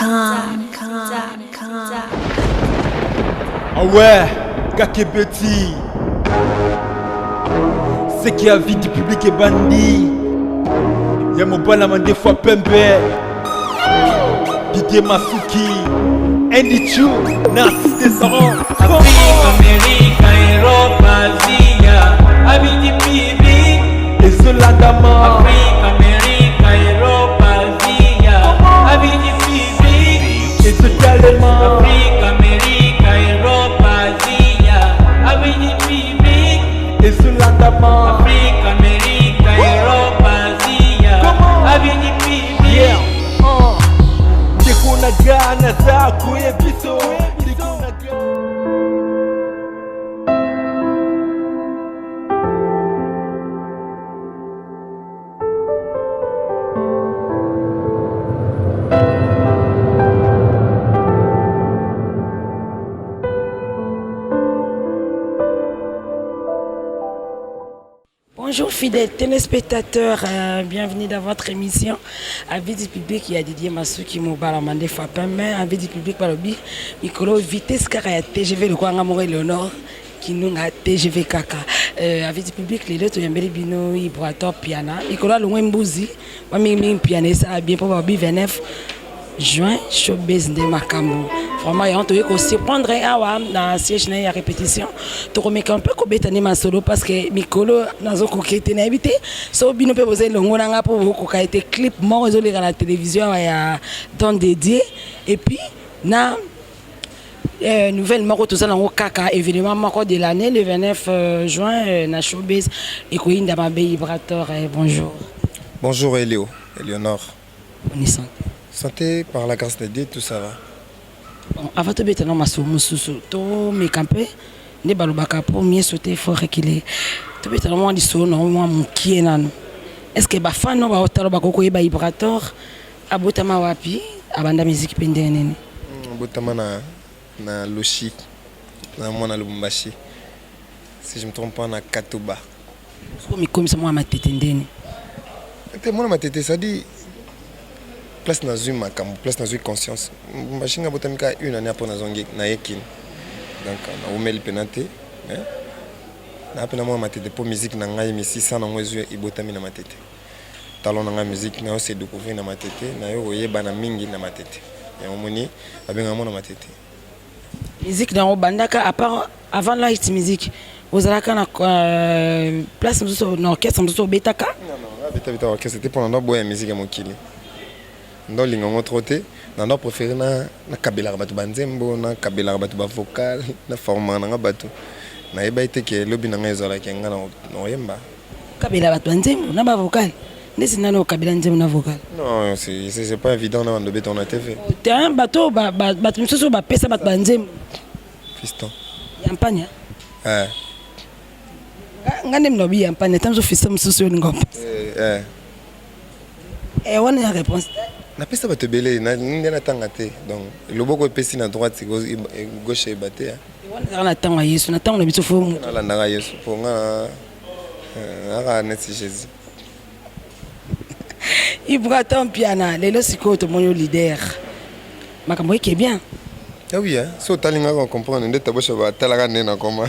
Ah ouais, Kakebeti. C'est qui a vie du public et bandit. Y'a mon balaman des fois Pembe. Didier Masuki. Andy Chou, Narcisse Descendant. Afrique, Amérique, Europe, Asie, avis du public. Et Zolandama. Afrique, Amérique, Europe, Asie, avis du public. Et Zolandama. Afrique, Amérique, Europe, Asie, avis du public. Et Zolandama. Afrique, Amérique, Europe, Asie, avis du public. Yeah. Naga za kuyebiso. Bonjour fidèles téléspectateurs, bienvenue dans votre émission Avis du public. Il y a Didier Masuki Mobala Mandé Fapemme, Avis du public par le bi, Mikolo Vitesse Kara TGV le Kwanga Moré Léonore, qui nous a TGV Kaka. Avis du public, les deux, Yambeli Bino, Ibrator Piana, Mikolo Lumwembuzi, Waming Piané, ça a bien pour Babi 29 juin, showbiz de Makambo. Vraiment, il y a aussi prendre un siège à répétition. Tu remets un peu comme ma solo parce que Mikolo n'a pas été invité. So bino peut poser le mot pour vous qui a été clip mort à la télévision et à temps dédié. Et puis na nouvelle mort tout ça dans le caca évidemment mort de l'année le 29 juin na showbiz et Koïn Damabe Ibrator. Bonjour. Bonjour Eléo, Éléonore. Bonne santé. Santé par la grâce de Dieu, tout ça va. Bon, avant de mettre dans ma soupe, to me camper, ne balobaka pour mieux sauter fort reculer. Tu peux tellement dire ça, non moi mon qui est nan. Est-ce que ba fan no ba otalo ba koko ba Ibrator abotama wapi abanda musique pendene. Abotama na Lochi, na mona Lubumbashi. Si je me trompe pas na Katoba. Comme ça moi ma tête ndene. T'es moi ma tête ça dit place na zui makambo, place na zui conscience. Machine abotamika une année après na zongi na yekin. Donc na umeli penate, hein. Na apena moi ma tête pour musique na ngai mi 600 na ngwezu ibotami na matete. Talon na musique na se découvrir na matete, na yo yeba na mingi na matete. Ya omoni abenga mo na matete. Musique dans Obandaka à part avant la hit musique. Vous avez quand place dans orchestre dans Betaka? Non, Betaka orchestre c'était pendant boya musique à Mokili. Dans l'ingongo trotté, dans nos préférés na kabila batu banzembo, na kabila batu ba vocal, na format na batu. Na eba ite ke lobi na ngezola ke ngana no yemba. Kabila batu banzembo na ba vocal. Nesi nano kabila nzembo na vocal. Non, c'est pas évident na ndobe ton na TV. T'es bateau batu msusu ba pesa batu banzembo. Fiston. Yampanya. Ngane mnobi yampanya tamzo fiston msusu ngombe. On a réponse. Na pesa bato belé na ndena tanga te donc loboko pesi na droite gauche et baté on a tanga Yesu na tanga biso fo na la ndanga Yesu pour nga ara neti Jésus Ibrator Piana lelo siko to moyo leader makambo qui est bien. Ah oui hein so talinga ko comprendre ndeta bosha ba talaka nena koma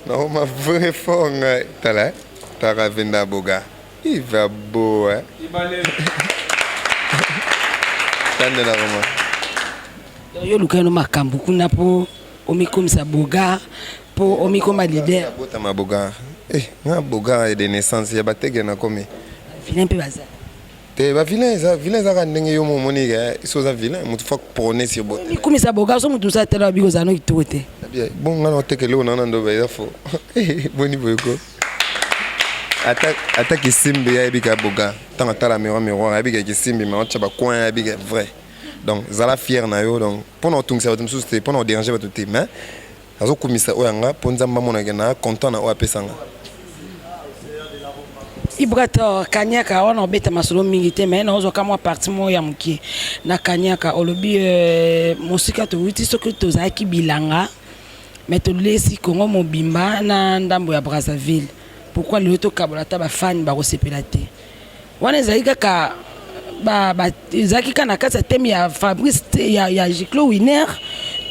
non ma vraie fonga tala tara venda boga il va beau hein il va aller tande na koma yo lukano makambo kuna po omikomisa boga po omikoma leader bota maboga nga boga de naissance ya batege na komi vilain pe baza te ba vilain za ka ndenge yo mo moniga so za vilain mutu fa prôner sur bote omikomisa boga so mutu sa tela biko za no kitote bien bon nga no tekele na ndo ba ya fo boni boyko attaque Simbi ya bika boga tant atala miroir ya bika Simbi mais on tchaba coin ya bika vrai donc zala fier na yo donc pour nous tout ça c'était pour nous déranger ba tout mais azo komisa oyanga ponza mama na content na o apesanga Ibrator Kanyaka on obeta masolo mingi te mais na zo kama parti mo ya muki na Kanyaka olobi musika to witi soko to za ki bilanga mais to lesi Congo mobimba na ndambo ya Brazzaville. Pourquoi le to kabolata ba fan ba resepela te wana ezali kaka ezalaki kaka na kati ya teme ya Fabrice ya Giclo Winner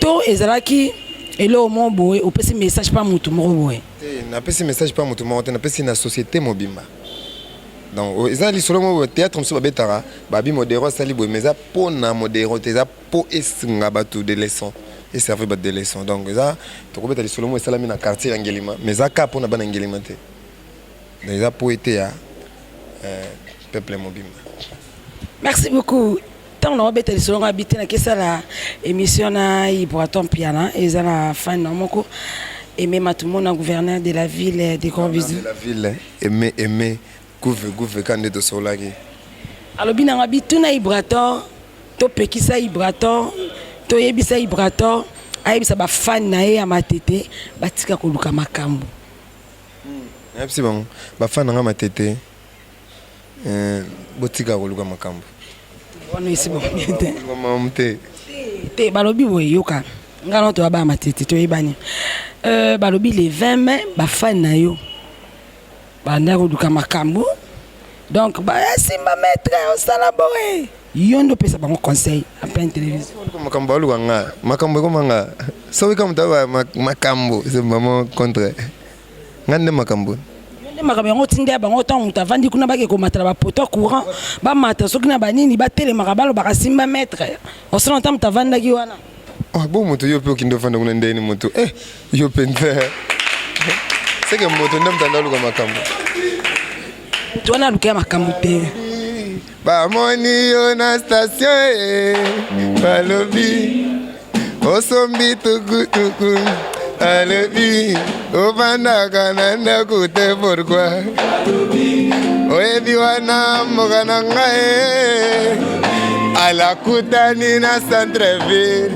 to ezalaki elo mo boye opesi message pa mutu moko boye napesi message pa mutu moko te napesi na société mobimba donc eza lisolo mo théâtre mosusu babetaka babi modero asali boye mais eza mpo na modero te eza mpo esinga bato de leçon eservi bato de leçon donc eza tokobeta lisolo mo esalami na quartier ya Ngelima mais eza ka mpo na bana Ngelima te donc eza mpo ete ya peuple mobimba. Merci beaucoup. Tant on a bête les selon habité na kesa la émission na Ibraton Piana et ça la fin na moko aimé tout le monde gouverneur de la ville de Corbizu. De la ville aimé gouve kande to solaki. Alors bina habité na Ibraton to pekisa Ibraton to yebisa Ibraton ayebisa ba fan na ye ya matete batika koluka makambo. Merci bon. Ba fan na matete botika koluka makambo. On esi bon. Maman te. Te balobi boye yoka. Ngalo to ba matete to yebani. Balobi le 20 mai ba fan na yo. Ba ndako duka makambo. Donc ba simba maître au sala boye. Yondo pesa ba conseil à plein télévision. Makambo aluka nga. Makambo ko manga. So we come to makambo c'est maman contre. Ngande makambo. Makambo yango tinde bango temps muta vandi kuna bake ko matala ba poto courant ba mata soki na banini ba tele makabalo ba simba maître on se longtemps muta vanda ki wana ah bon moto yo pe kindo fanda kuna ndeni moto yo pente c'est que moto ndam tanda luka makambo tu wana luka makambo te ba moni yo na station balobi osombi tukutuku alobi obanda kananda kute pourquoi oyebi wana mokana ngai alakutani na centreville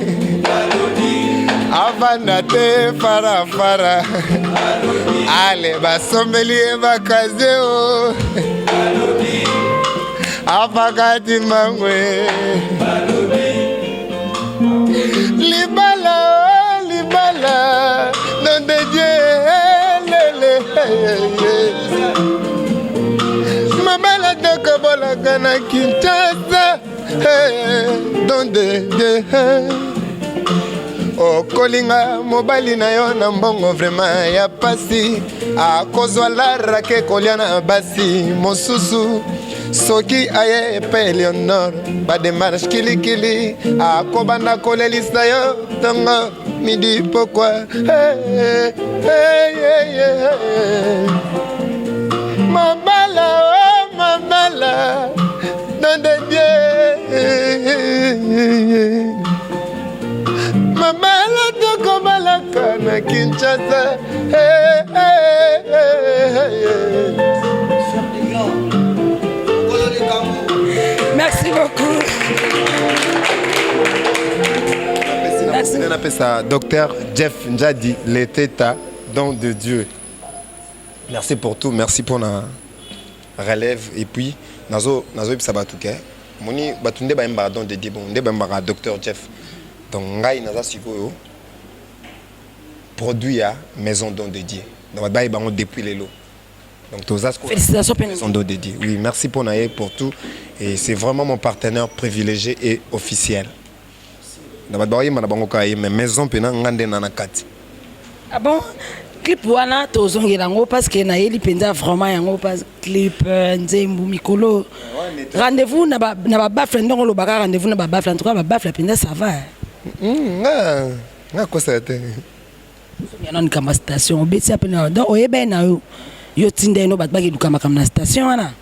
avanda te farafara ale basombeli ye bakaze o apakati mangwe libala nom de Dieu, ma belle de Kabola Gana Kinshasa, nom de Dieu. Oh, Kolinga, mobile na yo na mbongo vraiment ya pasi, a kozwa la rake koliana basi, mosusu. Soki aye pe Leonor, ba démarche kili a kobanda kolelisa yo tongo midi pourquoi Mambala dans de Dieu Mambala to kobala kana Kinshasa Merci beaucoup. Merci. On appelle ça Docteur Jeff Njadi, les Teta, don de Dieu. Merci pour tout, merci pour la relève. Et puis, nazo Sabatouke, moni batunde ba mba don de Dieu, bon, de ba Docteur Jeff. Donc ngai naza sikoyo produit à maison don de Dieu. Donc ba bango depuis les lots. Donc félicitations pour dédié. Oui, merci pour Naye pour tout et c'est vraiment mon partenaire privilégié et officiel. Mais maison pena ngande nana kati. Ah bon? Clip wana tozongelango parce que na yeli penza vraiment yango parce clip nzembu mikolo. Rendez-vous na ba bafle ndongo lo baka rendez-vous na ba bafle en tout cas ba bafle penza ça va. Nga ko ça te. Yana nikama station obeti apena donc oyebe na yo. Yo tinde no bat baki duka makam na station wana.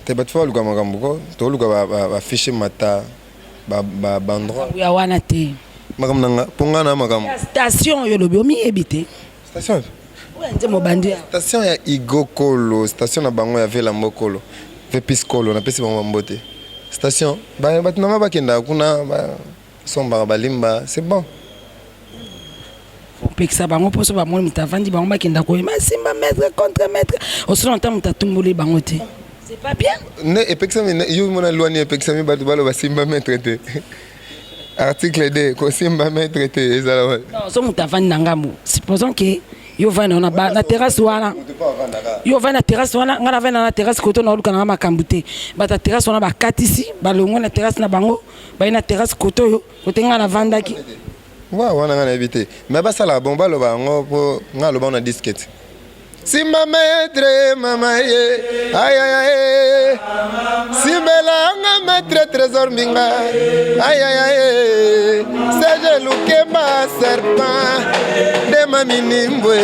Te bat fa luka makambo ko to luka ba fiche mata ba bandro. Ya wana te. Makam nanga ponga na makam. Station yo lobi omi ebite. Station. Ouais nze mo bandi. Station ya Igokolo, station na bango ya Vela Mbokolo. Ve Piscolo na pesi bango mbote. Station ba batunanga bakenda kuna ba somba balimba, c'est bon. Pekisa bango poso ba moni mutavandi bango bakenda ko ma simba maître contre maître au selon temps mutatumbuli bango te c'est pas bien ne epekisa mi yo mona loi ni epekisa mi bato balo ba simba maître te article 2 ko simba maître te ezala non so mutavandi nangamu supposons que yo va na terrasse wana yo va na terrasse wana ngana va na terrasse koto na luka na makambu te bata terrasse wana bakatisi balongo na terrasse na bango ba na terrasse koto yo kote ngana vandaki wa wana ngana éviter mais ba sala bomba lo bango po ngalo ba na disquette si maître mama ye aïe aïe aïe si belanga maître trésor minga aïe aïe aïe c'est je lukema serpent de maminimbwe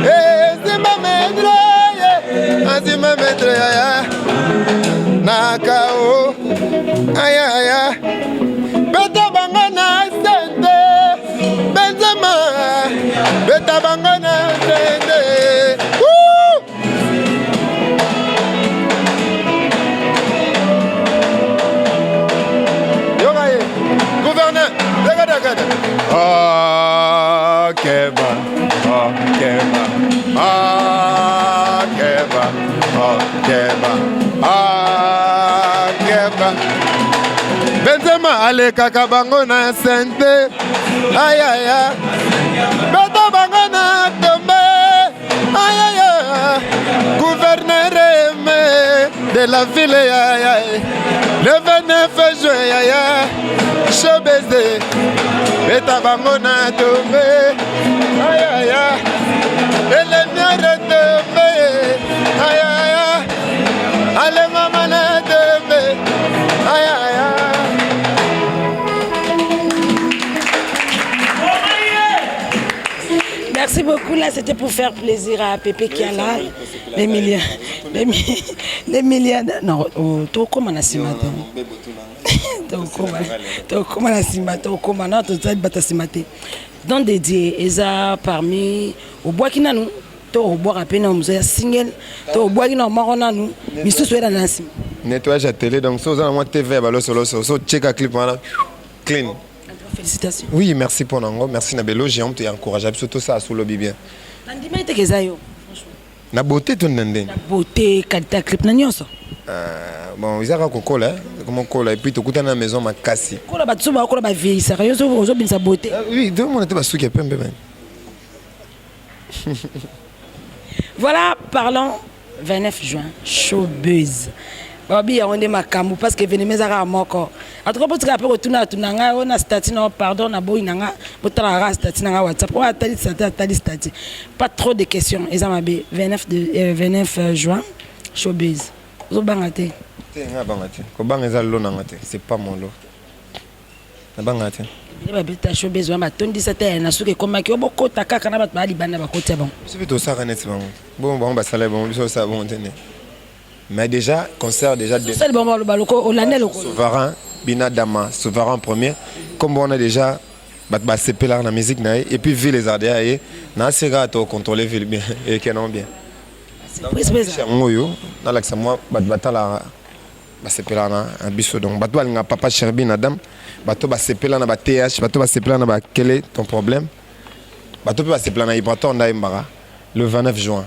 eh si maître ye si maître ya nakao aïe aïe aïe beta bangana sente benzema beta bangana sente. Ah, Keba, ah, Keba, ah, Keba, ah, Keba, ah, Keba. Benzema ale kaka bango na sente, ay ay ay. Beto bango na tombe, ay ay ay. Gouverneur aimé de la ville, ay ay. Le 29 juin, ay ay. Chaud baiser. Beta bango na tombe, aïe aïe aïe, et le mien retombe, aïe aïe aïe, allez maman na tombe, aïe aïe aïe. Merci beaucoup, là c'était pour faire plaisir à Pépé qui est là, les millions, les millions, non, tout comme on a si matin. Donc dédié eza parmi au bois qui nanou to au bois rapé na muso ya single to au bois qui na marona nous misusu era na sim Nettoyage à télé donc ça on moi TV balo solo so check a clip voilà clean. Félicitations. Oui, merci pour nango, merci na belo j'ai te encourager surtout ça sous le bien. Ndima ite kezayo. Na beauté tout ndende. Na beauté qualité clip na nyonso. Bon, ils ont coca comment cola et puis tu à la maison ma casse. Cola ba tsuba cola ba vieille sérieux zo bin sa beauté. Oui, deux mon était pas souki peu ben. Voilà, parlons 29 juin, showbiz. Babi on est makambu parce que venez mes ara moko. En tout cas pour te rappeler retourner tunanga on a statut non pardon na boy nanga botala ra statut nanga WhatsApp on a tali statut. Pas trop de questions. Ezamabe 29 juin, showbiz. Zo bangate. Nga bangate. Ko bangeza lo nangate, c'est pas mon lot. Na bangate. Il va beta showbiz wa tondi sata na suke komaki obokota kaka na bat ba libanda ba kota bon. C'est plutôt ça net bon. Bon ba sala bon, biso ça bon tene. Mais déjà concert déjà de c'est bon ba loko olane loko. Souverain Bina Dama, Souverain premier comme on a déjà ba CP là na musique na et puis vu les ardia et na sera to contrôler ville bien et que non bien. C'est ngoyo na la moi batala ba sepela na biso donc bato balinga papa Cherbi na dame bato ba sepela na ba TH bato ba sepela na ba quel est ton problème bato ba sepela na Ibraton na Mbara le 29 juin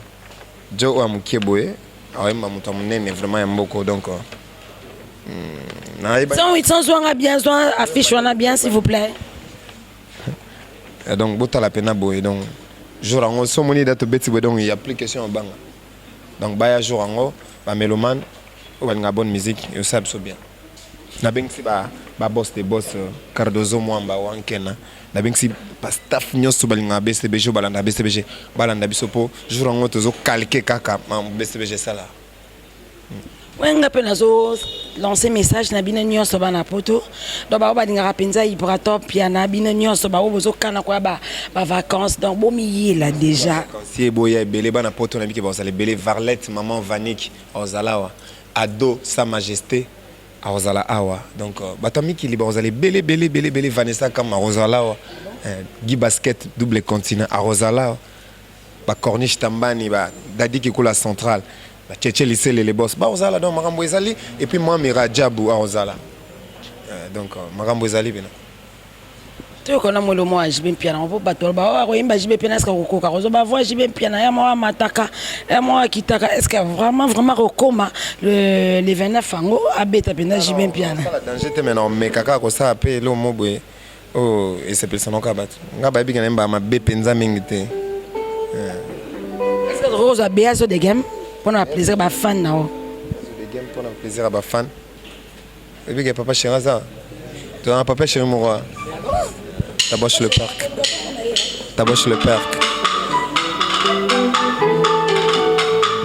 Joe Amukeboye awa muto munene vraiment ya mboko donc na sans soin bien soin affiche wana bien s'il vous plaît et donc bota la pena boye donc jour en so moni date beti donc il y a plus question banga donc baya jour en ba mélomane ou ba bonne musique et ça so bien na bengsi ba boss de boss Cardozo Mwamba wankena na bengsi ba staff nyoso balinga BCBG balanda BCBG balanda bisopo jour en tozo calquer kaka BCBG sala wenga pena zo lancer message na bina nyonso bana poto do ba balinga penza Ibratop pia na bina nyonso ba bozo kana kwa ba vacances donc bomi là déjà si boya belé bana poto na biki ba sala belé Varlette maman Vanik ozalawa ado sa majesté à Rosala Awa donc batami qui libre Rosala belé Vanessa comme à Rosala Guy Basket double continent à Rosala ba Corniche Tambani ba Dadi qui coule la centrale ba Tchétché lycée les boss ba Rosala donc Marambo Ezali et puis moi Mira Djabou à Rosala donc Marambo Ezali bena tu connais moi le moi JB piano on peut battre ba ko imba JB piano est-ce que ko ka zo ba voix JB piano ya moi mataka et moi kitaka est-ce que vraiment rekoma le 29 ango abeta pena JB piano ça la danger te maintenant mais kaka ko ça appelle le mobwe oh et c'est personne ka bat nga ba bi ngana mba ma be penza mingite Est-ce que Rose a bien sur des games pour le plaisir à fan now? Des games pour le plaisir à fan. Et puis papa chéri ça. Tu as un papa chéri mon roi. Taboche le parc. Taboche le parc.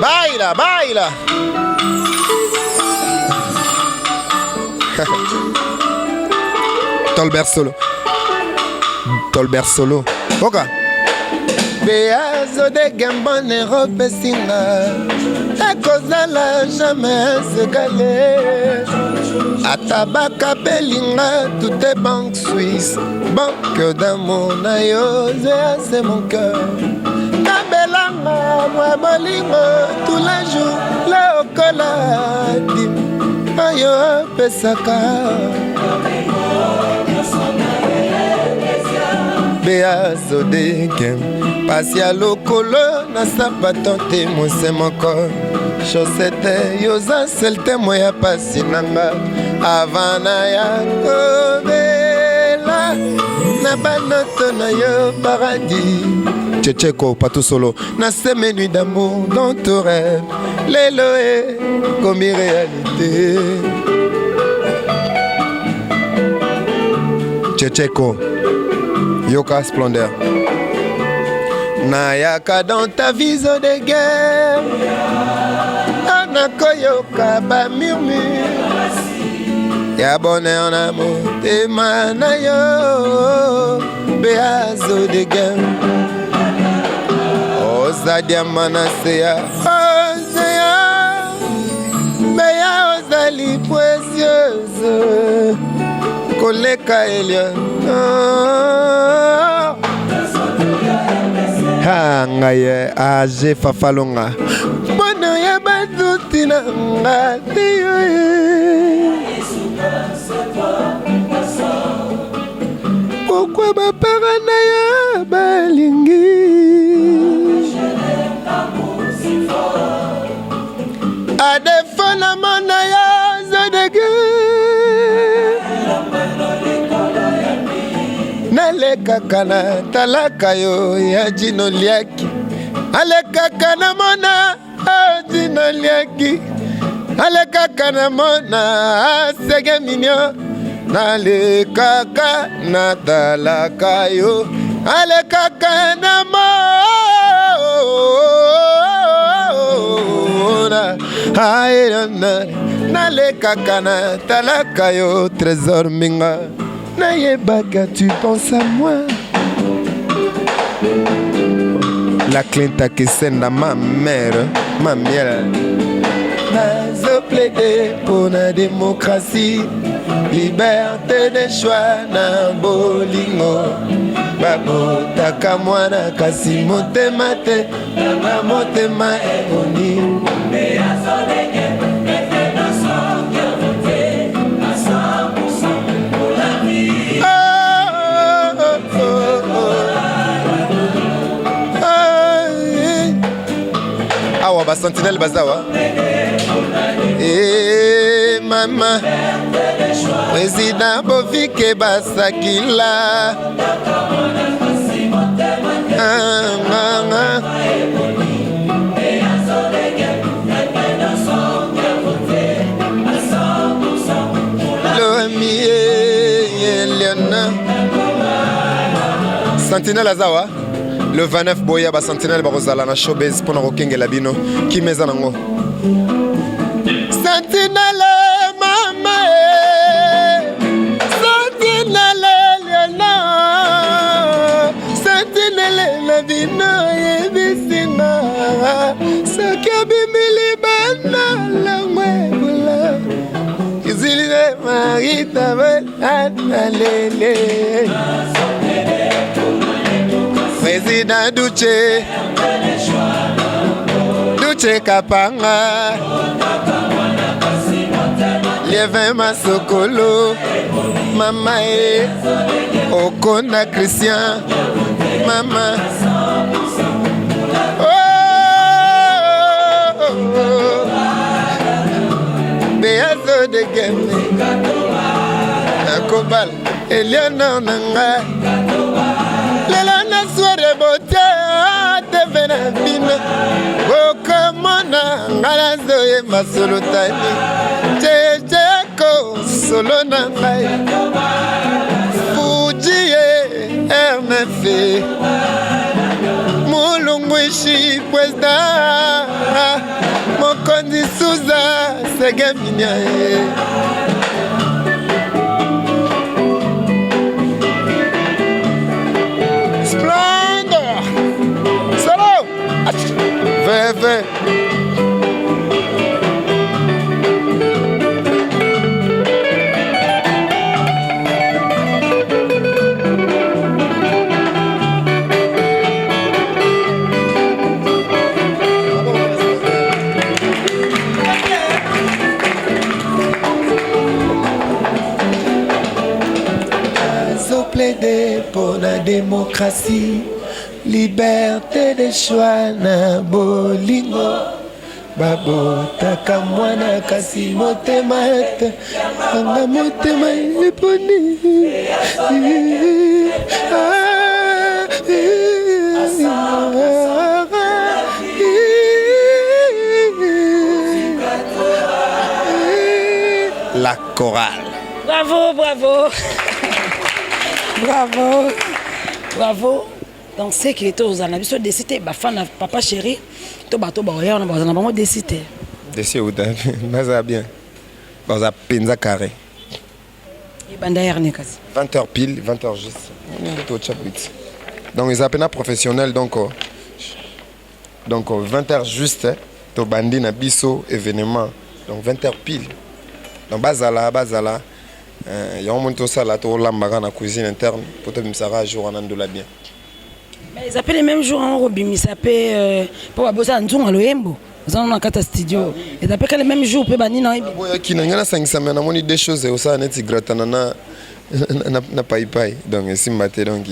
Baila, baila. Tolbert solo. Tolbert solo. Oka. Beazo de gambone robe singa. Ekozala jamais se galer. Atabaka belinga, tout est banque suisse. Banque d'amour nayo, c'est mon cœur. Nabelanga, moi bolingo, tous les jours, le okola dim. Ayo pesaka. Beazo de gem. Pasia lokolo na sapato te mwese moko. Chaussette yoza selte moya pasi nanga. Avana ya kobela na banoto na yo paradis. Tchétchéko, pas tout solo. Na ces nuits d'amour dans ton rêve. L'élo est comme réalité. Tchétchéko, Yoka Splendeur. Nayaka dans ta vision de guerre. Anakoyoka ba murmure. Ya bonheur en amour. Tema na yo. Beazo de guerre. Oza diamana seya. Ozeya. Beya ozali précieuse. Koleka Elion. Ngaye aje fafalonga bono ya bazuti na ngati pourquoi bapara na ya balingi adefo na mona ya zodege Aleka na talaka yo ya jino liaki. Aleka na mona jino liaki. Aleka na mona sege minyo. Aleka na talaka yo. Aleka na mona. Ayana naleka na talaka yo trésor minga. Nayebaga, tu penses à moi. La cliente qui send à ma mère, ma mère. Nazo plaidé pour la démocratie, liberté de choix na bolingo. Babo takamwana kasi motema te, na motema eboni. Awa ba sentinelle bazawa. Eh mama. Président Bovike Basakila. Sentinelle Azawa. Le 29 boya ba sentinelle barozala na showbiz pona rokenge labino ki meza nango. Sentinelle mama sentinelle liana sentinelle labino yebisina saka bimili bana la mwebula izile marita alele Président Duce Kapanga Lievin Masokolo Mama Okona Christian Mama Beazo de Gemme Nakobal Eliana Nanga Lelana soirée beauté seve na bino okomona ngalazoye masolotani jejeko solo na ngai fujie RMF mulungwishi presida mokonzi suza segeminia Splendor Solo Veve plaider pour la démocratie, liberté de choix na bolingo. Babotaka mwana kasi motema ete anga motema eponi. La chorale. Bravo, bravo. Bravo, bravo. Donc c'est qu'il était aux années. Sur décidé, fan papa chéri, to bateau baoya on a besoin vraiment décidé. Décidé ou t'as bien. Dans un penza carré. Et bandaire ne casse. 20h pile, 20h juste. On est au chapitre. Donc ils appellent professionnel donc 20h juste to bandi na biso événement. Donc 20h pile. Donc bazala. Il y a un moment ça là, tu as la cuisine interne pour te mettre à jour en andola bien. Mais ils appellent les mêmes jours en Robin, ils s'appellent pour bosser en Zoom à l'Oembo. Ils ont un cata studio. Ils appellent les mêmes jours pour bannir dans les. Qui n'a rien à 5 semaines, on a des choses et ça net gratana na pai. Donc si maté donc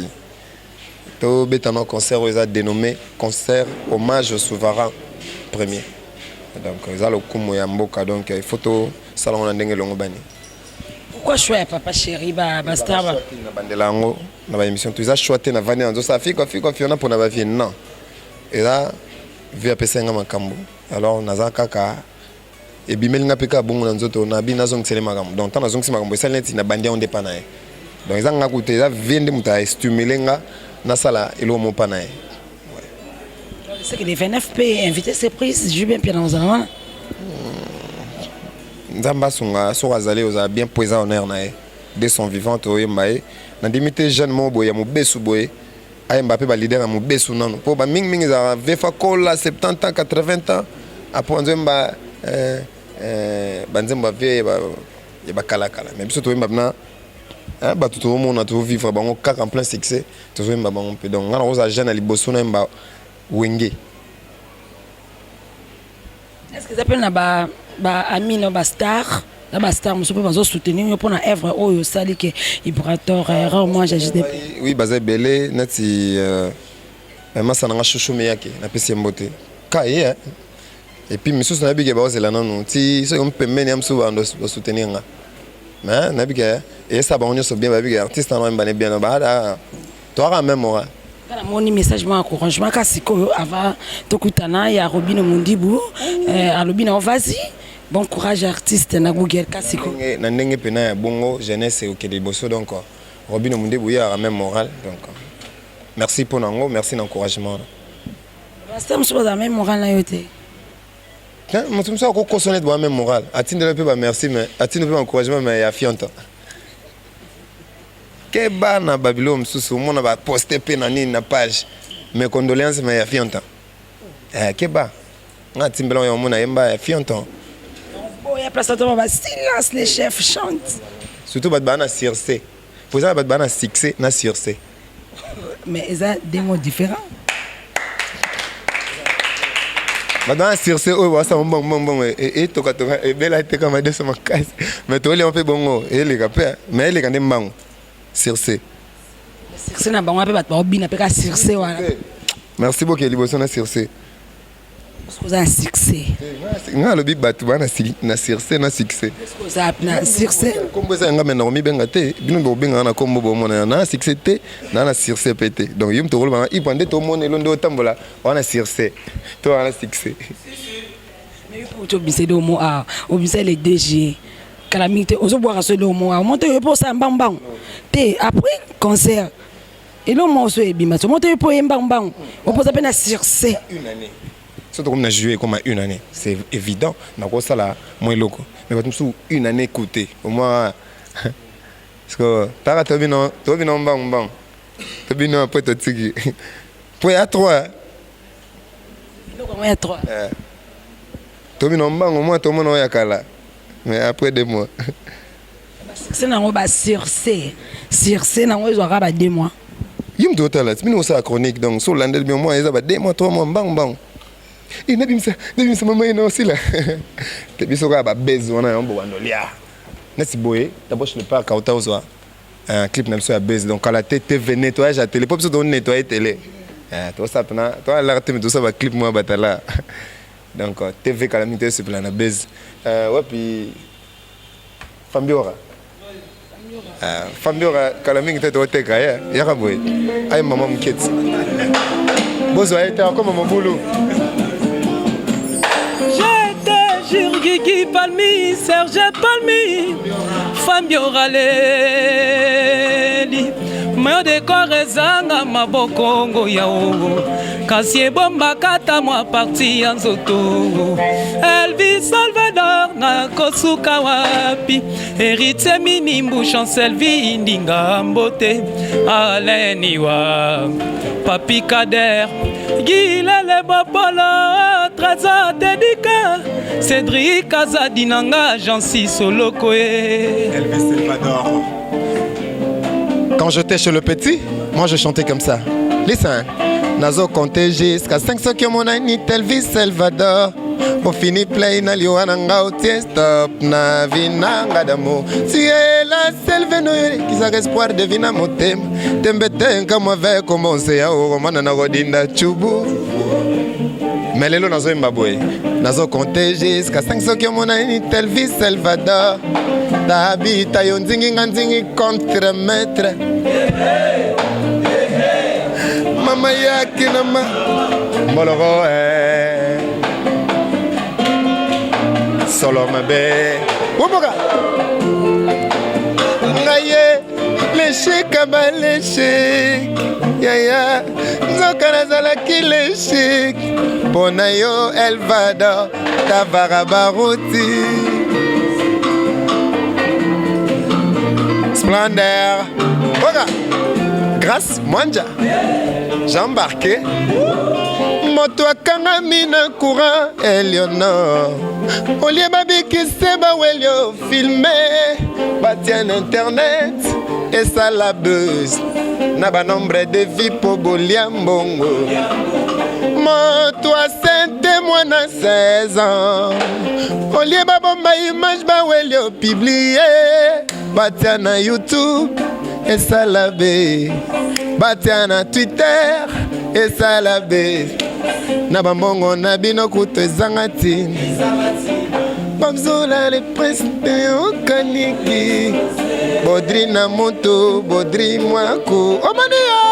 to betano concert ils a dénommé concert hommage au souverain premier. Donc ils a le kumo ya mboka donc il faut to salon ndenge longo bani. Pourquoi choisir papa chéri basta ba na bandela ngo na ba émission tu as choisi na vani nzo ça fiko fiona pour na ba vie non et là vu a pesa ngama kambo alors naza kaka e bimeli nga peka bongo na nzoto na bina zong tsele makambo donc tant na zong makambo ça net na bandia on dépend nae donc ils nga kuté za vende muta stimuler nga na sala elo mo panae c'est que les 29 pays invités ces prises je bien dans un Nzamba sunga soka zali oza bien présent en air nae de son vivant to yembae na dimité jeune mo boya mo besu boye ay Mbappé ba leader na mo besu nanu po ba ming za vefa kola 70 ans 80 ans apo nzemba banzemba vie ba kala mais biso to yemba na ba tout le monde to vivre bango kaka en plein succès to yemba bango pe donc ngana oza jeune ali bosu na yemba wenge. Est-ce que ça appelle na ba ami no ba star la ba star monsieur peut soutenir pour na œuvre oyo sali que Ibrator rarement j'agite oui bazé belé nati masa na chouchou meyake na pesi mbote kai et puis monsieur na bige ba ozela nanu ti so on peut mener amso ba soutenir nga mais na bige et ça ba on so bien ba bige artiste na mbane bien ba da to ra même moi kana moni message moi encouragement kasiko avant tokutana ya Robin Mundibu alobina vas-y. Bon courage artiste na Google Kasiko. Na ndenge pena ya bongo jeunesse au Québec bosso donc Robin Mundibu ya a même moral donc merci pour nango merci d'encouragement. Basta mso ba même moral na yote. Moi tout ça ko consonner ba même moral. Atinde pe ba merci mais atinde pe encouragement mais ya fianta. Que ba na Babylone susu mona ba poster pe na nini na page. Mes condoléances mais ya fianta. Que ba. Nga timbelo ya mona yemba ya fianta. Il y a place à toi, silence, les chefs chantent. Surtout Badbana Circe. Pour ça, Badbana Circe, na Circe. Mais ils ont des mots différents. Badbana Circe, oh, ça, bon, et toka, et bella, et comme de ma case. Mais toi, on fait bon, et les gars, mais les gars, des mangs. Circe. Circe n'a pas un peu de bien, Circe, voilà. Merci beaucoup, Liboson à Circe. Vous avez un succès. Nga lobi batu bana na succès na succès. Vous avez un succès. Comme ça nga mena mi benga te, bino do benga na kombo bo mona na succès te, na succès pété. Donc yum to rolba i pande to mona londo tambola, on a succès. To on a succès. Mais pour tu biser do mo a, o biser les DG. Calamité, on se boire ce do mo a, monter pour ça bang bang. Té après concert. Et là moi so ebima, so monter pour bang bang. On pose à peine à succès. Une année. Surtout comme on a joué comme une année, c'est évident. On a ça là, moins loco. Mais quand on une année écoutée, au moins, parce que t'as bien bang bang, t'as bien après t'as tigé. Pour à 3. Donc à 3. T'as bien bang au moins tout le monde a kala. Mais après 2 mois. C'est non ba Circe non ils aura ba 2 mois. Yim total là, c'est nous ça chronique donc sur l'année bien mois ils a ba 2 mois 3 mois bang bang. Et nebimsa maman ina aussi là. Tebi soka ba bezo na yombo wandolia. Nesi boye, d'abord je ne pas quand on soit un clip na sur base donc à la TV nettoyage à télé, pas besoin de nettoyer télé. Toi ça pena, toi là tu me tout ça va clip moi batala. Donc TV calamité sur plan na base. Ouais puis Fambiora. Fambiora calamité to teka ya kaboy. Ay maman mketi. Bozo a été comme mon boulot. Jirgigi Palmi, Serge Palmi, Fambio Raleli, Mayo de Korezanga, Mabokongo Yao, Kassie Bomba Kata, moi parti en Zoto, Elvis Salvador, Nakosuka Wapi, Héritier Minimbu, Chancel Indinga Mbote, Aleniwa, Papi Kader, Guilele Bopolo, Trésor Dédica, Cédric Azadinanga, Jancy Solokoé. Elvis Salvador. Quand j'étais chez le petit, moi je chantais comme ça. Listen, Nazo compté jusqu'à 500 que mon ami Elvis Salvador. Au fini play na liwananga au stop na vinanga d'amour. Tu es la seule venue qui a espoir de vina motem. Tembete comme avait commencé à romana na rodinda chubu. Mais les lots nazo mbaboué. Nazo compté jusqu'à 500 que mon ami Elvis Salvador. Tabita yonzingi nganzingi contre maître. Mama yake na ma moloro solo mabe woboka ngaye léché kabalé yaya nzoka nazalaki léché pona yo Elvador tavara baruti Splendeur woka grâce Mwanja j'embarqué moto akangami na courant Eleonore olie babikise bawelio filme batia na internet esala buzz na banombre de vie po bolia mbongo moto asente mwana 16 ans olie babomba image bawelio publie batia na YouTube esala be batia na Twitter esala be na bambongo na bino kuto ezanga tini bamzola le preside okaniki bodri na moto bodri mwako omania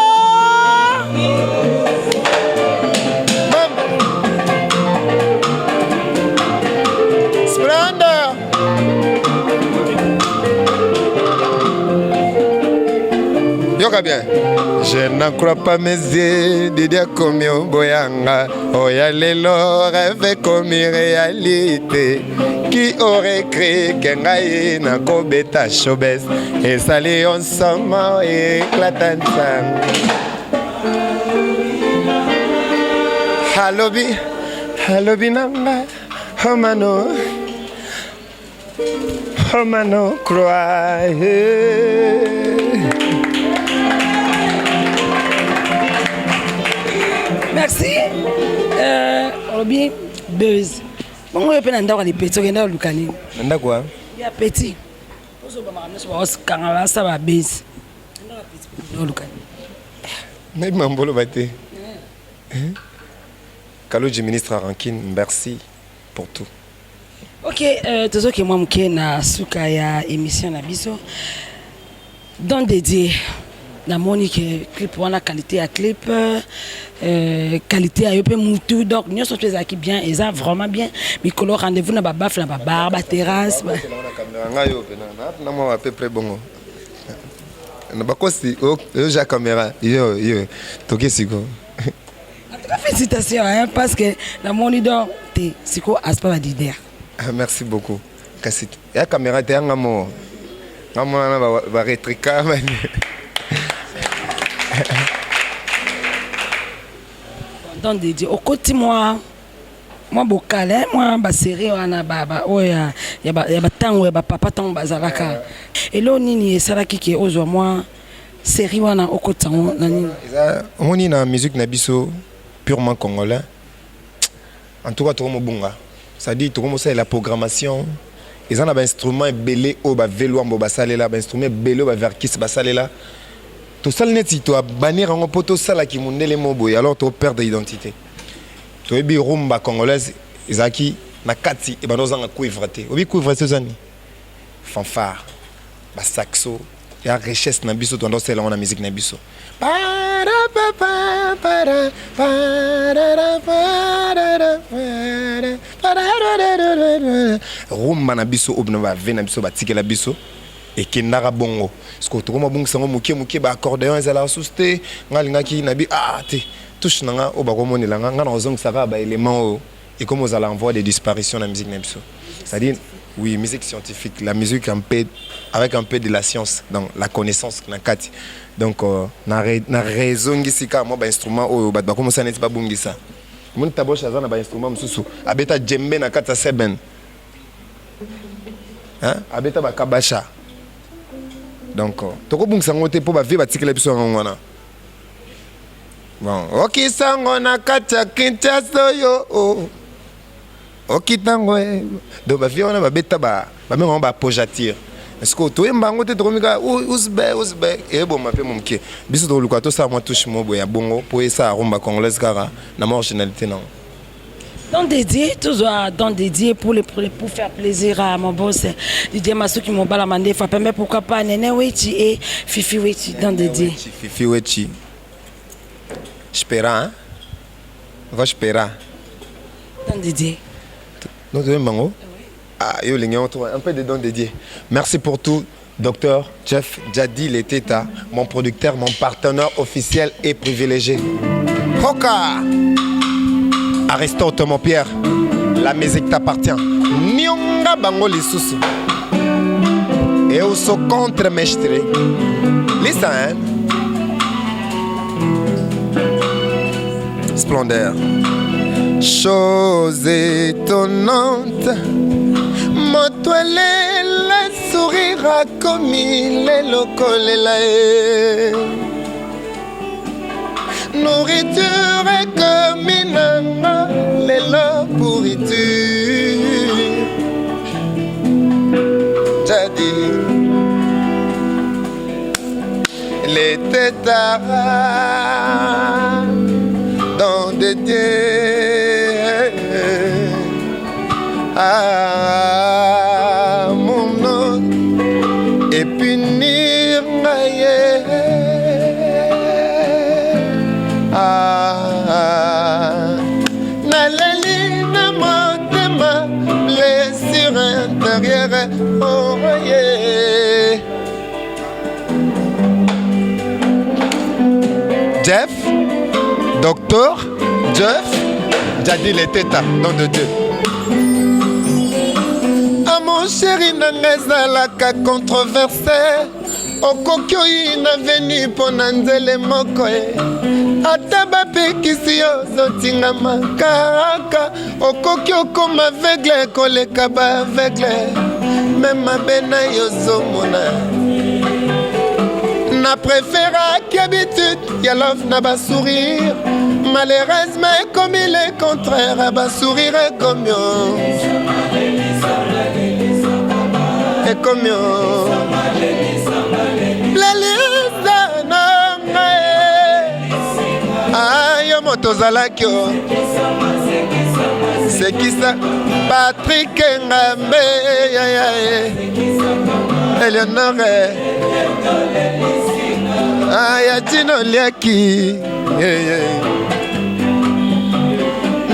Splendeur yoka bien. Je n'en crois pas mes yeux, Didier comme au boyanga. Oya lelo rêve comme réalité. Qui aurait cru qu'engaye na kobeta showbiz et sali ensemble éclatant sang. Halobi nanga, homano croix. Merci. On a bien buzz. Bon, on peut aller dans les petits, on a Lucani. Nanda quoi? Il y a petit. On se bat quand on va ça va buzz. On a petit Lucani. Mais m'embolo baté. Kaloji ministre à Rankine, merci pour tout. Ok, toujours que moi je na suka ya émission na biso. Donc dédié na monique clip wana qualité à clip qualité à yope mutu donc nous sommes tous qui bien et ça vraiment bien mikolo rendez-vous na babaf na barbe terrasse na moi à peu près bon na bakosi yo ja caméra yo toke siko. En tout cas félicitations hein, parce que la monitor te siko aspa ba leader. Merci beaucoup. Kasi ya caméra te ngamo ngamo na ba retrika man. Donc dédié au côté moi bokale moi ba série wana ba oya ya ba tango ya ba papa tango bazalaka elo nini esalaki ke ozwa moi série wana au côté na nini on est na musique na biso purement congolais en tout cas tout mo bunga ça dit tout mo c'est la programmation ils ont un instrument belé au ba velo ambo ba salela ba instrument belé ba verkis ba salela tout ça net si toi bannir en poto sala ki mundele moboy alors tu perdre l'identité tu ebi rumba congolaise izaki na kati e banoza nga kuivraté obi kuivraté zani fanfare ba saxo ya richesse na biso to ndosela na musique na biso rumba na biso obno ba ve na biso ba tikela biso et kendara bongo sko to mo bongo sango muke ba accordéon ezala souste ngalinga ki nabi te touche nanga o ba ko monela nga na ozong saka ba élément et comme aux envoie des disparitions dans la musique nebso. C'est-à-dire oui, musique scientifique, la musique avec un peu de la science dans la connaissance na kati. Donc na raison ici ka moi ba instrument o ba comme ça n'est pas bungi ça. Mon taboche za na ba instrument msusu abeta djembe na kata seben. Hein? Abeta ba kabasha. Donc toko bungi sango te po ba vie ba tikela biso ngwana. Bon, ok sango na kata Kinshasa yo. Ok tango donc ba vie on ba beta ba mengo ba pojatir. Est-ce que toi mbango te komika usbe et bon m'appelle mon pied. Biso to lukato ça moi touche mo boya bongo pour ça rumba congolaise kara na originalité non. Donc dédié toujours dans dédié pour faire plaisir à mon boss Didier Massou qui m'ont balamandé faut pas mais pourquoi pas Nene Wechi et Fifi Wechi dans dédié. Fifi Wechi. J'espère hein. Va espérer. Dans dédié. Non de mango. Yo les gars, un peu de dons dédiés. Merci pour tout, docteur Jeff Jadi Leteta, mon producteur, mon partenaire officiel et privilégié. Hoka Aristote mon Pierre, la musique t'appartient. Nyonga bango lisusu. Et au so contre mestre. Listen. Splendeur. Chose étonnante. Motoile la sourire comme il est locolela. Nourriture comme inanga, l'élo pourriture. Jadi, les tétards dans des dieux. Mon nom et punir Nalali na motema blessure intérieure oh yeah. Jeff, docteur Jeff Jadi Leteta, nom de Dieu. Mon chéri n'angazalaka controversé okoki oyina venu mpo na nzele moko ata bapekisi yo ozotingama kaka okoki okoma aveugle koleka baaveugle me mabe na yo ozomona na préféraki habitude ya love na basourire malheureusement ekomi le contraire ya basourire ekomi yo et comme la liste non ayo motozalaki c'est qui ça? Patrick Ngambe, Eleonore, Ayatino Liaki,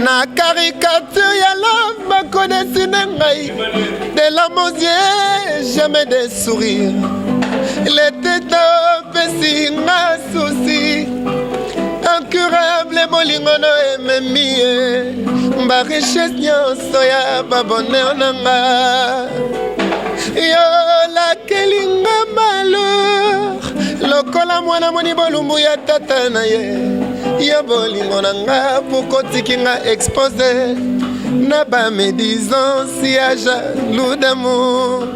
na caricature ya l'homme connaissez ngai de la mosier jamais de sourire les têtes pesi nga souci incurable molingono ememie mba richesse nyonso ya babonheur nanga yo lakelinga malheur lokola mwana moni bolumbu ya tata na ye yo bolingo nanga pokotiki nga expose na bamédisance ya jaloux d'amour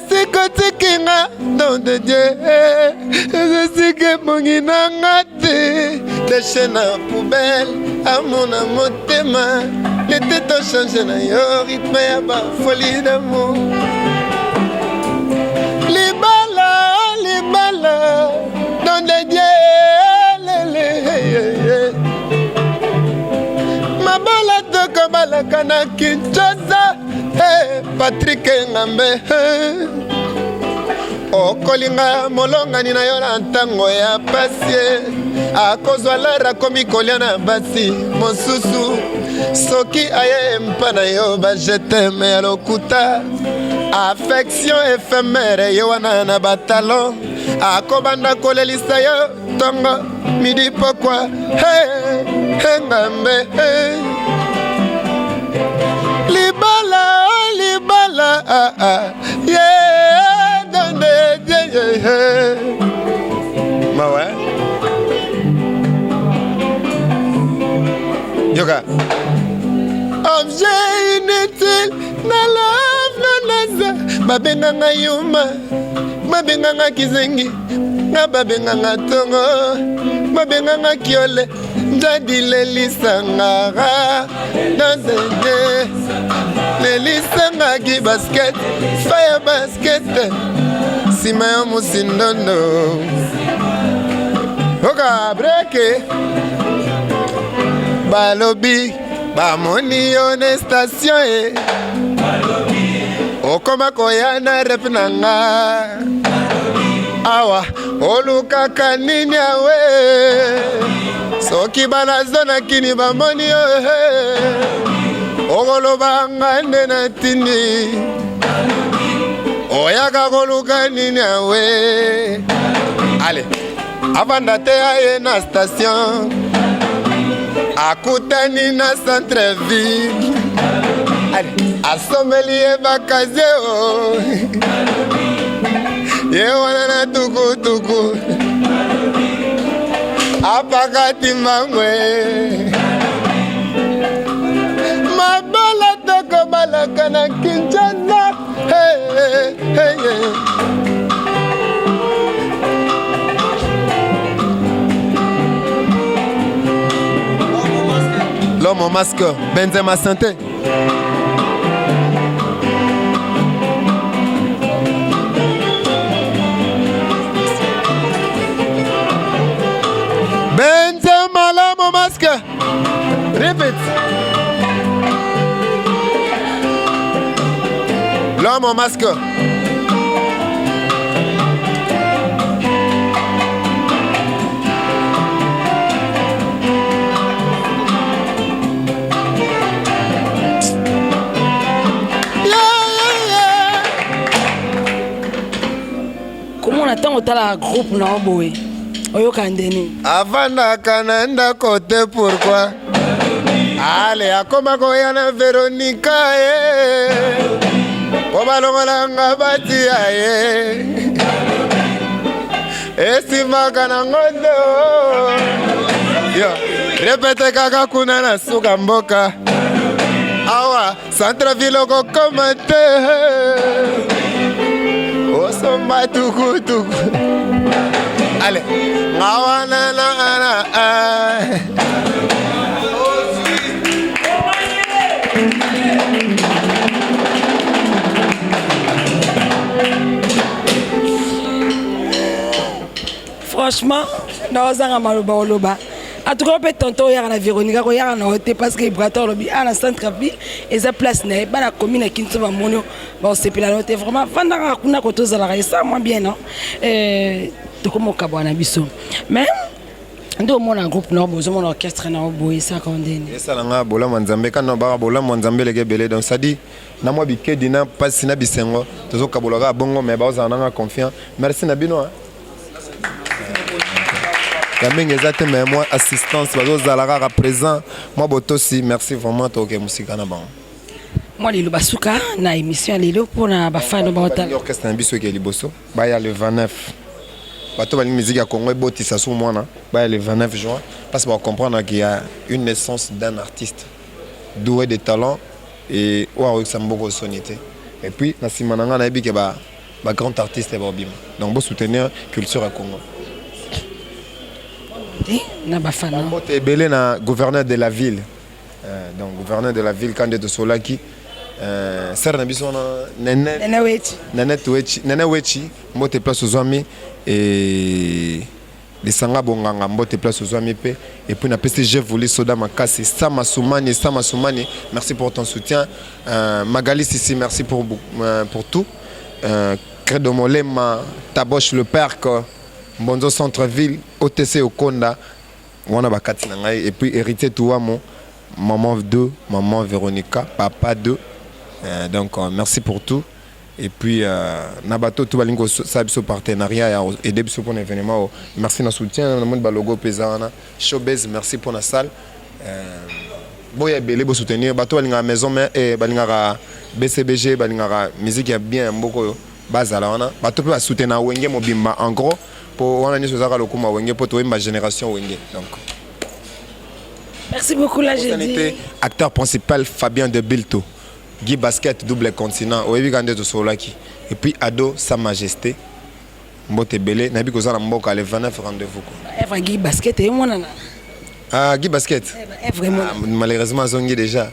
sikotiki nga nom de Dieu esike mongi na nga te deshe na poubelle amour na motema lete tochange na yo rythme ya bafolie d'amour libala libala nom de Dieu mabola toko balaka na Kinshasa Patrick Ngambe okolinga molongani na yo na ntango ya pasi akozwa lara komi kolia na basi mosusu soki aye mpa na yo bajeteme ya lokuta affection éphémère yo wana na batalon akobanda kolelisa yo tongo midi pokwa Ngambe libala libala yeah donde mawe yoga objet inutile na love na naza babenga nga yuma babenga nga kizengi nga babenga nga tongo babenga nga kiole jadi lelisa ngara danzende lelisa ngaki basket fire basket sima yo musindondo oka breke balobi bamoni yo na station e okoma koya na rep nanga awa olukaka nini awe soki banazona kini bamoni yo okoloba nga nde na tindi oyaka koluka nini awe ale avanda te aye na station akutani na centreville ale asomeli ye bakaze o ye wana na tukutuku apakati mangwe mabala toko balaka na Kinshasa l'homme au masque Benzema Santé Benzema l'homme au masque répète l'homme au masque comment on attend au tala groupe non boy oyoka ndeni avandaka na ndako te pourquoi ale akoma koya na Veronika po balongolanga batia ye esimaka na ngondo yo repete kaka kuna na suka mboka awa Centreville okokoma te osomba tukutuku ale ngawana na ana franchement naozanga maloba oloba En tout cas, peut-être tantôt, il y a la Véronique, il y a un hôtel parce que Braton, il y a un centre-ville, et ça place, il y a la commune qui est en mono. Bon, c'est plus la note, vraiment. Vendant à côté de la ça, moi bien, non? Tout comme au Cabana Bissot. Mais, ndo mona groupe no bozo mona orchestre na oboyi ça condamné esa langa bola manzambe kana ba bola manzambe lege belé donc ça dit na moi bike dina passe na bisengo tozo kabologa bongo mais ba ozana confiant merci na bino Kamenge zate mais moi assistance bazo zalara présent moi botosi merci vraiment toke musika na bango moi lelo basuka na émission lelo pour na ba fan ba hotel orchestre na biso ke liboso ba ya le 29 bato bali musique ya Congo botisa sur moi ba le 29 juin parce qu'on comprendre qu'il y a une naissance d'un artiste doué de talent et ouais ça mboko sonité et puis na simananga na ebi ke ba grand artiste ba bim donc bo soutenir culture à Congo na ba fan bo te belé na gouverneur de la ville donc gouverneur de la ville Kande Solaki ser na biso na nene wechi mbote place aux amis et les sanga bonganga mbote place aux amis pe et puis na PCG voulu soda makasi Sama Soumani merci pour ton soutien Magali Sissi merci pour tout Credo Molema Taboche le Perc Bonzo Centre-Ville OTC Okonda wana bakati na ngai et puis hérité Touamo maman 2 maman Véronica papa 2 donc merci pour tout et puis nabato tout balingo sabiso partenariat ya aider biso pour l'événement merci na soutien na monde ba logo pesana showbiz merci pour la salle boya belé bo soutenir bato balinga maison mais balinga BCBG balinga musique ya bien mboko bazala wana bato pe ba soutenir wenge mobimba en gros pour wana ni sozaka lokuma wenge pour toi ma génération wenge donc merci beaucoup là j'ai dit acteur principal Fabien de Bilto Guy Basket double continent oyebi kande to solaki et puis ado sa majesté mbote belé nabi kozala mboka le 29 rendez-vous quoi Guy Basket et moi nana Guy Basket vraiment malheureusement zongi déjà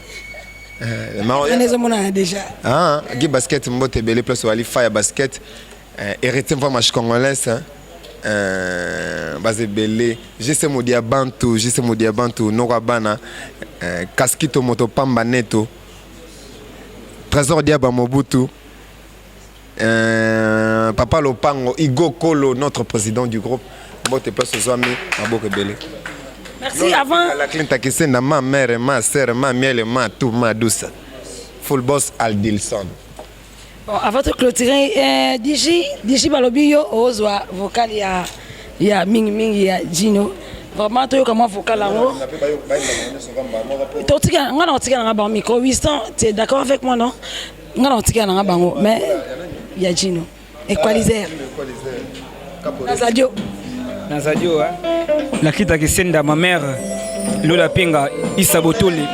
déjà Guy Basket mbote belé place Ali Fire Basket hérité de match congolaise basé belé juste modia bantu nokabana kaskito moto pamba neto Trésor Diaba Mobutu, Papa Lopango, Igo Kolo, notre président du groupe. Bote place aux amis, Maboke Belé. Merci avant. La cliente qui c'est ma mère, ma sœur, ma miel, ma tout, ma douce. Full boss Aldilson. Bon, avant de clôturer, Digi Balobio, Ozwa, vocal, il y a Ming, il y a Gino. Vraiment, tu as comment vocal là-haut. Tu as micro 800, tu es d'accord avec moi, non? Mais il y a Gino. Equalizer. Nazadio. Nazadio, hein? La kita qui senda ma mère, Lola Pinga, Isabotoli.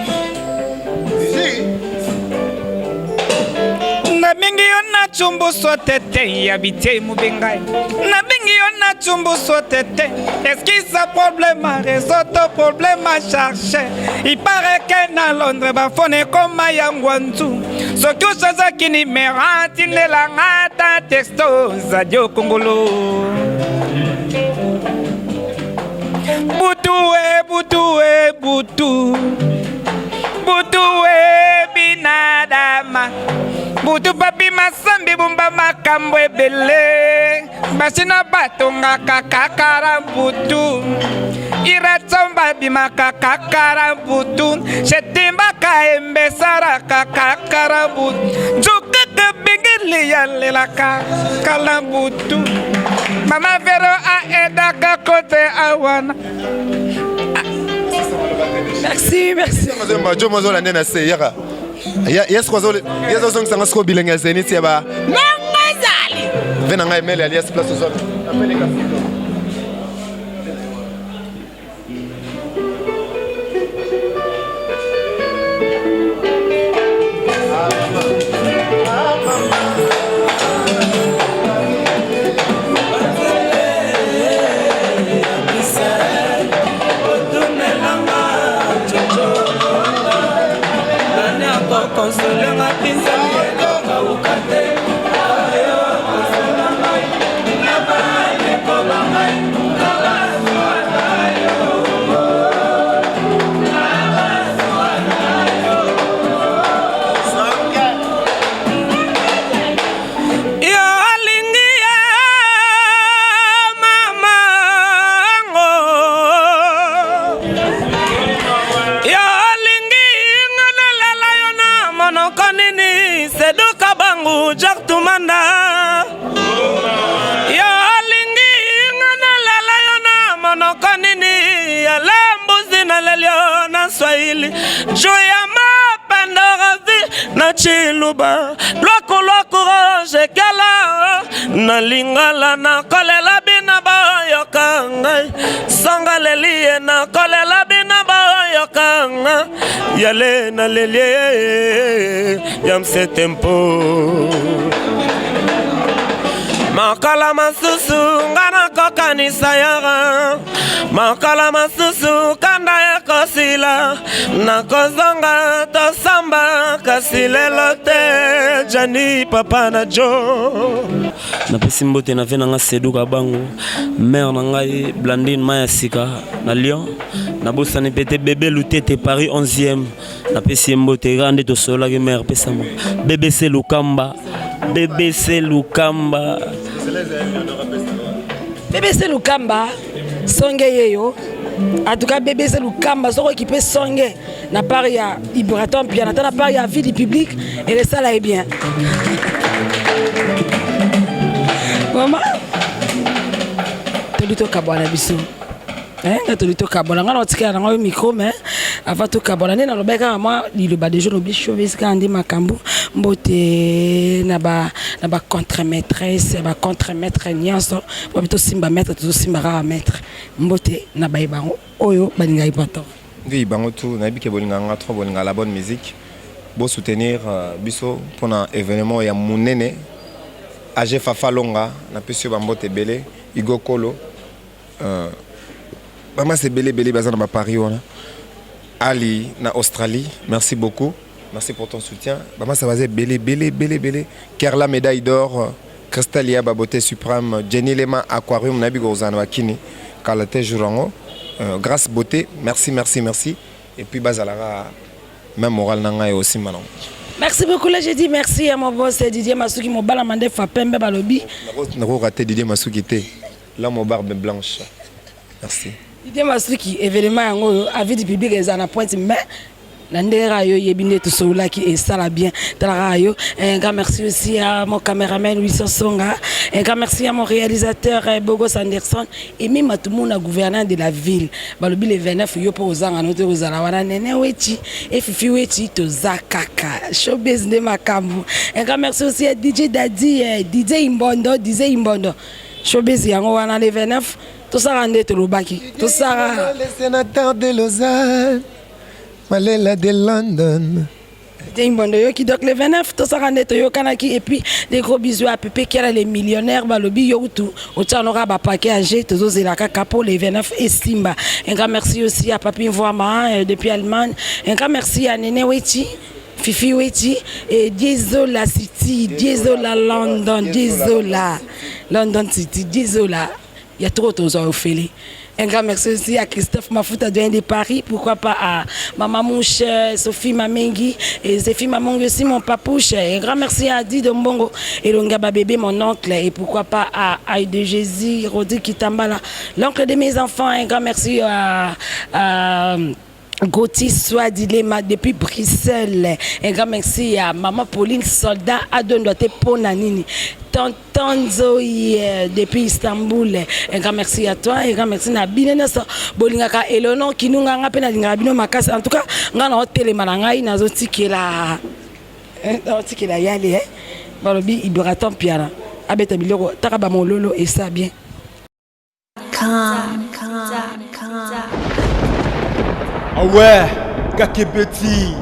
Nabingi ona chumbu swatete yabite mubengai. Nabingi ona chumbu swatete. Est-ce qu'il y a problème résoudre problème à chercher? Il paraît que dans Londres ba fone comme yangwanzu. Ce que ça qui ni merati ne la ngata texto zadio kongolo. Butu binadama. Butu papi masambi bumba makambo ebele. Basina batonga kakakara butu. Iratsomba bimaka kakara butu. Shetimba kaembe sara kakakara butu. Jukaka bingili yalela kakala butu. Mama Vero a edaka kote awana. Merci. Yes, was bilingue zenith yaba. Nangazali. Venanga email alias place aux hommes. Appelez Consolenga pinzani kauka te ayo consolenga na bale ko Swahili Joyama Pandoravi na Chiluba Loko Roger Gala na Lingala na Kolela bina Bayokanga Sanga Lelie na Kolela bina Bayokanga Yale na Lelie Yam se tempo Makala masusu ngana kokanisa yara Makala masusu kanda ya kosila Na kozonga to samba kasilelo te Jani papa na jo Na pesi mbote na vena nga seduka bango Mère na ngai Blandine Maya Sika na Lyon Na bosa ni pete bébé Lutete Paris 11e Na pesi mbote grande to sola ki mère pesa mo BBC Lukamba BBC Lukamba BBC Lukamba songe yeyo en tout cas BBC Lukamba soko qui peut songe na part ya Ibraton piano na part ya vie du public et le ça là est bien maman tolito kabwana biso tolito kabwana ngana otika na ngo micro mais avant to kabwana na lobeka moi liloba de jour obi chauvis kandi makambu mbote na ba contre-maîtresse ba contre-maître nyonso po bito simba maître to simba ra maître mbote na ba ibango oyo balinga ipato oui bango tout na bike bolinga nga trop bolinga la bonne musique bo soutenir biso pona événement ya munene AG Fafa Longa na pesio bambote belé Igo Kolo Bama c'est belé bazana ba Paris ona Ali na Australie merci beaucoup. Merci pour ton soutien. Bama ça va être belé. Kerla médaille d'or, Crystalia Baboté suprême, Jenny Lema Aquarium Nabi Gozano Akini, Kalate Jurango. Grâce beauté, merci. Et puis Bazalara, même moral nanga et aussi maintenant. Merci beaucoup, là j'ai dit merci à mon boss Didier Masuki, mon balamandé Fapembe Balobi. N'a raté Didier Masuki, là mon barbe blanche. Merci. Didier Masuki, événement à vie du public, ils en pointe, mais. Nandera yo yebine tout cela qui est ça la bien Tarayo. Un grand merci aussi à mon caméraman Wilson Songa. Un grand merci à mon réalisateur Bogos Anderson et même à tout le monde gouverneur de la ville. Balobi le 29 yo pour aux anote aux alawana nene wechi et fifi wechi to zakaka. Showbiz de makambu. Un grand merci aussi à DJ Daddy DJ Imbondo. Showbiz yango wana le 29 tout ça rende to lobaki. Tout ça les sénateurs de Lausanne. Malela de London. Qui donc le 29, tout ça rende to yokanaki et puis des gros bisous à Pépé qui a les millionnaires balobi yo tout au tsanora ba paquet âgé tous les la capo les 29 et Simba. Un grand merci aussi à Papi Voima depuis Allemagne. Un grand merci à Nene Weti, Fifi Weti et Diesola City, Diesola London, Diesola London City, Diesola. Il y a trop de Ophélie. Un grand merci aussi à Christophe Mafuta de Paris, pourquoi pas à Maman Mouche, Sophie Mamengi et Zéphie Mamangi aussi, mon papouche. Un grand merci à Adi Dombongo et Longaba Bébé, mon oncle, et pourquoi pas à Aïe de Jésus, Rodi Kitambala, l'oncle de mes enfants. Un grand merci à Gauthier soit dilemme depuis Bruxelles. Un grand merci à Maman Pauline Soldat Adon Doité Ponanini. Tonton Zoé depuis Istanbul. Un grand merci à toi. Un grand merci à Binenasa Bolingaka et le nom qui nous a rappelé à Bino Makas. En tout cas, on a un hôtel Malangaï, on a un hôtel qui est là. Qui est là, yali. Balobi, il doit attendre Piara. Abeta Biloro, Tarabamo Lolo et ça bien. Ah ouais, Kakebeti.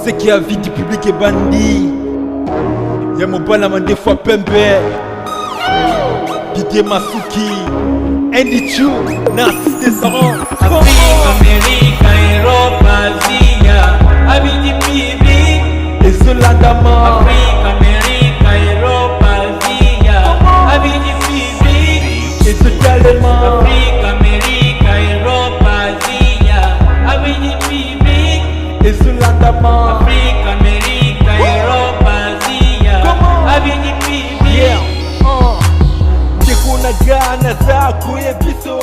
C'est qui a vie du public est bandit. Y'a mon balamandé fois Pembe. Didier Masuki. Andy Chou, Narcisse Dessaron. Afrique, Amérique, Europe, Asie, avis du public. Et Zolandama. Afrique, Amérique, Europe, Asie, avis du public. Et Zolandama. Afrique, Amérique, Europe, Asie, avis du public. Et Zolandama. Afrique, Amérique, Europe, Asie, avis du public. Tekuna gana za kuye biso